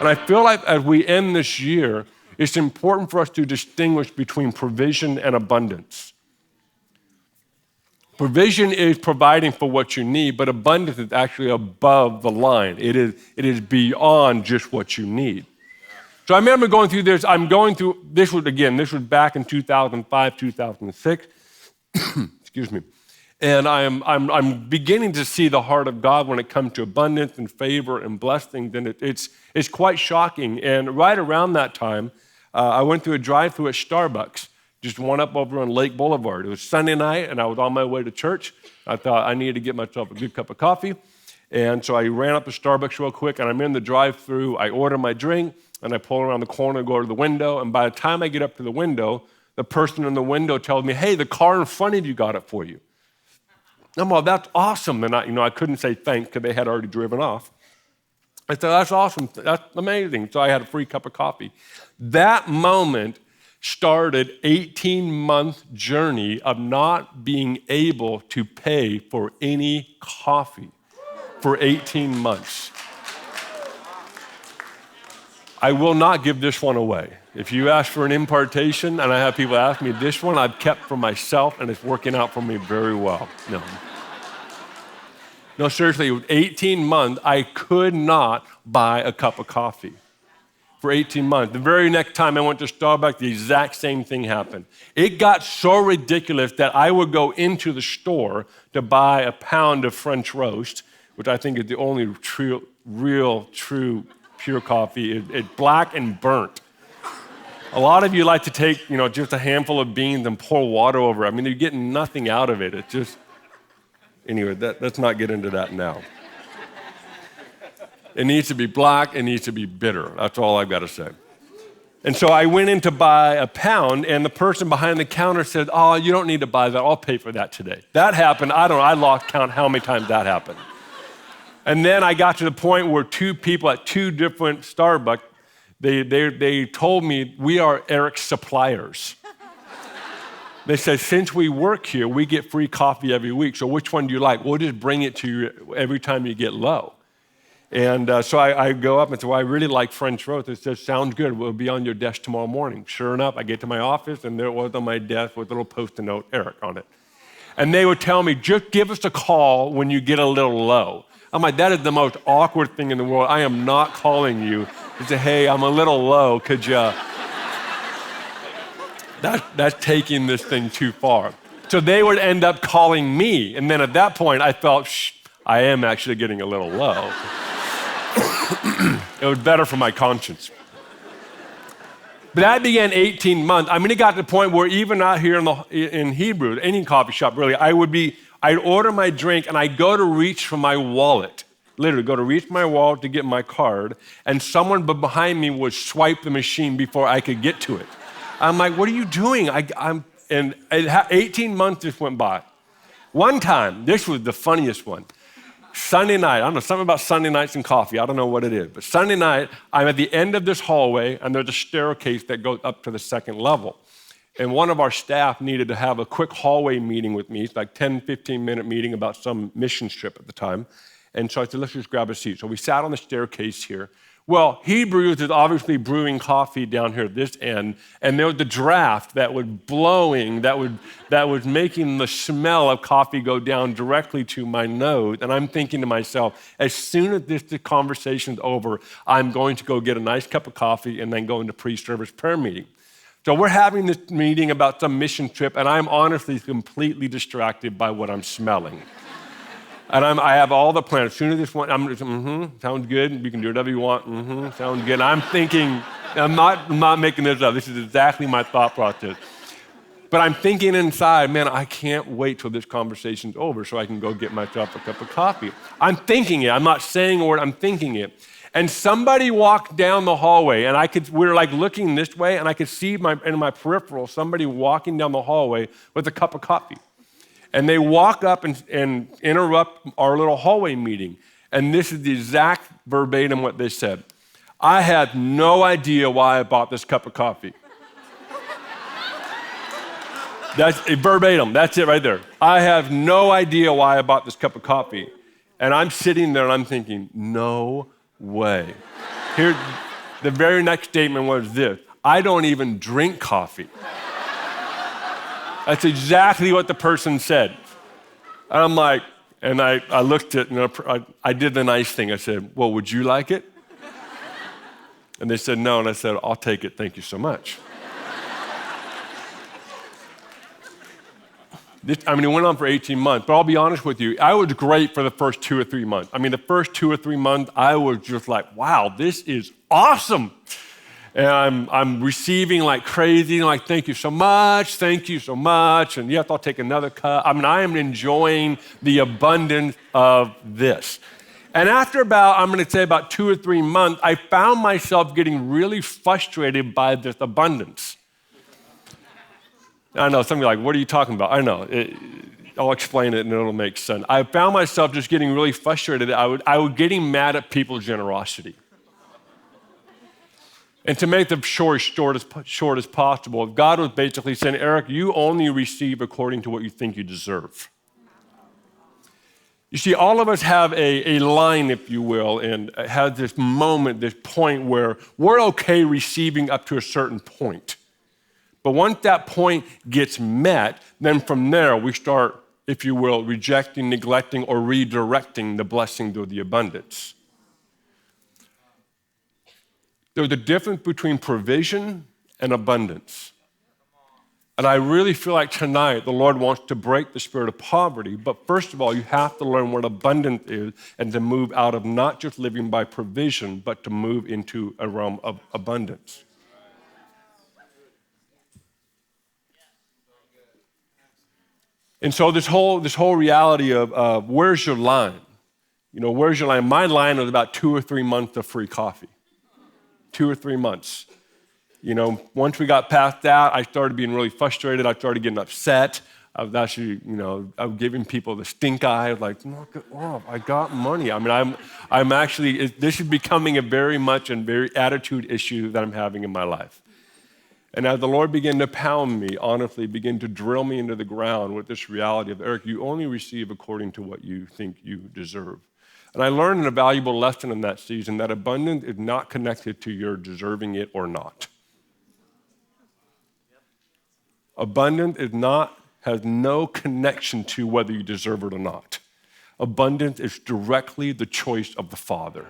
And I feel like as we end this year, it's important for us to distinguish between provision and abundance. Provision is providing for what you need, but abundance is actually above the line. It is beyond just what you need. So I remember going through this. This was back in 2005, 2006. Excuse me. And I'm beginning to see the heart of God when it comes to abundance and favor and blessings, and it's quite shocking. And right around that time, I went through a drive-through at Starbucks, just one up over on Lake Boulevard. It was Sunday night, and I was on my way to church. I thought I needed to get myself a good cup of coffee, and so I ran up to Starbucks real quick, and I'm in the drive-through. I order my drink, and I pull around the corner, go to the window, and by the time I get up to the window, the person in the window tells me, "Hey, the car in front of you got it for you." I'm like, "That's awesome." And I couldn't say thanks because they had already driven off. I said, "That's awesome. That's amazing." So I had a free cup of coffee. That moment started 18-month journey of not being able to pay for any coffee for 18 months. I will not give this one away. If you ask for an impartation, and I have people ask me, this one I've kept for myself, and it's working out for me very well. No, seriously, it was 18 months, I could not buy a cup of coffee for 18 months. The very next time I went to Starbucks, the exact same thing happened. It got so ridiculous that I would go into the store to buy a pound of French roast, which I think is the only real, true, pure coffee. It's black and burnt. A lot of you like to take, just a handful of beans and pour water over it. I mean, you're getting nothing out of it. It's just, anyway, let's not get into that now. It needs to be black, it needs to be bitter. That's all I've got to say. And so I went in to buy a pound, and the person behind the counter said, "Oh, you don't need to buy that. I'll pay for that today." That happened. I lost count how many times that happened. And then I got to the point where two people at two different Starbucks, they told me, "We are Eric's suppliers." They said, "Since we work here, we get free coffee every week. So which one do you like? We'll just bring it to you every time you get low." And so I go up and say, "Well, I really like French roast." It says, "Sounds good. We'll be on your desk tomorrow morning." Sure enough, I get to my office, and there it was on my desk with a little Post-it note, "Eric" on it. And they would tell me, "Just give us a call when you get a little low." I'm like, that is the most awkward thing in the world. I am not calling you to say, "Hey, I'm a little low. Could you?" That's taking this thing too far. So they would end up calling me. And then at that point, I felt, I am actually getting a little low. It was better for my conscience. But that began 18 months. I mean, it got to the point where even out here in Hebrew, any coffee shop really, I'd order my drink and I'd go to reach for my wallet, literally go to reach my wallet to get my card, and someone behind me would swipe the machine before I could get to it. I'm like, "What are you doing?" And 18 months just went by. One time, this was the funniest one. Sunday night, I don't know, something about Sunday nights and coffee. I don't know what it is. But Sunday night, I'm at the end of this hallway, and there's a staircase that goes up to the second level. And one of our staff needed to have a quick hallway meeting with me. It's like 10, 15-minute meeting about some mission trip at the time. And so I said, "Let's just grab a seat." So we sat on the staircase here. Well, Hebrews is obviously brewing coffee down here at this end, and there was the draft that was blowing, that was making the smell of coffee go down directly to my nose. And I'm thinking to myself, as soon as this conversation's over, I'm going to go get a nice cup of coffee and then go into pre-service prayer meeting. So we're having this meeting about some mission trip, and I'm honestly completely distracted by what I'm smelling. And I have all the plans. As soon as this one, I'm just, sounds good. You can do whatever you want. Sounds good. And I'm thinking, I'm not making this up. This is exactly my thought process. But I'm thinking inside, man, I can't wait till this conversation's over so I can go get myself a cup of coffee. I'm thinking it. I'm not saying a word. I'm thinking it. And somebody walked down the hallway, and we were like looking this way, and I could see in my peripheral somebody walking down the hallway with a cup of coffee. And they walk up and interrupt our little hallway meeting. And this is the exact verbatim what they said. "I had no idea why I bought this cup of coffee." That's verbatim. That's it right there. "I have no idea why I bought this cup of coffee." And I'm sitting there and I'm thinking, no way. The very next statement was this: I don't even drink coffee. That's exactly what the person said. And I'm like, and I looked at, I did the nice thing. I said, well, would you like it? And they said no, and I said, I'll take it, thank you so much. It went on for 18 months, but I'll be honest with you, I was great for the first 2 or 3 months. The first 2 or 3 months, I was just like, wow, this is awesome. And I'm receiving like crazy, like, thank you so much, and yes, I'll take another cup. I am enjoying the abundance of this. And after about 2 or 3 months, I found myself getting really frustrated by this abundance. I know, some of you are like, what are you talking about? I know, I'll explain it and it'll make sense. I found myself just getting really frustrated. I was getting mad at people's generosity. And to make the story short as possible, God was basically saying, Eric, you only receive according to what you think you deserve. You see, all of us have a line, if you will, and have this moment, this point where we're okay receiving up to a certain point. But once that point gets met, then from there we start, if you will, rejecting, neglecting, or redirecting the blessing of the abundance. There's a difference between provision and abundance. And I really feel like tonight the Lord wants to break the spirit of poverty, but first of all, you have to learn what abundance is and to move out of not just living by provision, but to move into a realm of abundance. And so this whole reality of where's your line? Where's your line? My line was about 2 or 3 months of free coffee. 2 or 3 months. Once we got past that, I started being really frustrated. I started getting upset. I was actually, I was giving people the stink eye. I was like, oh, I got money. I'm actually, this is becoming a very attitude issue that I'm having in my life. And as the Lord began to pound me, honestly, began to drill me into the ground with this reality of, Eric, you only receive according to what you think you deserve. And I learned a valuable lesson in that season, that abundance is not connected to your deserving it or not. Abundance has no connection to whether you deserve it or not. Abundance is directly the choice of the Father.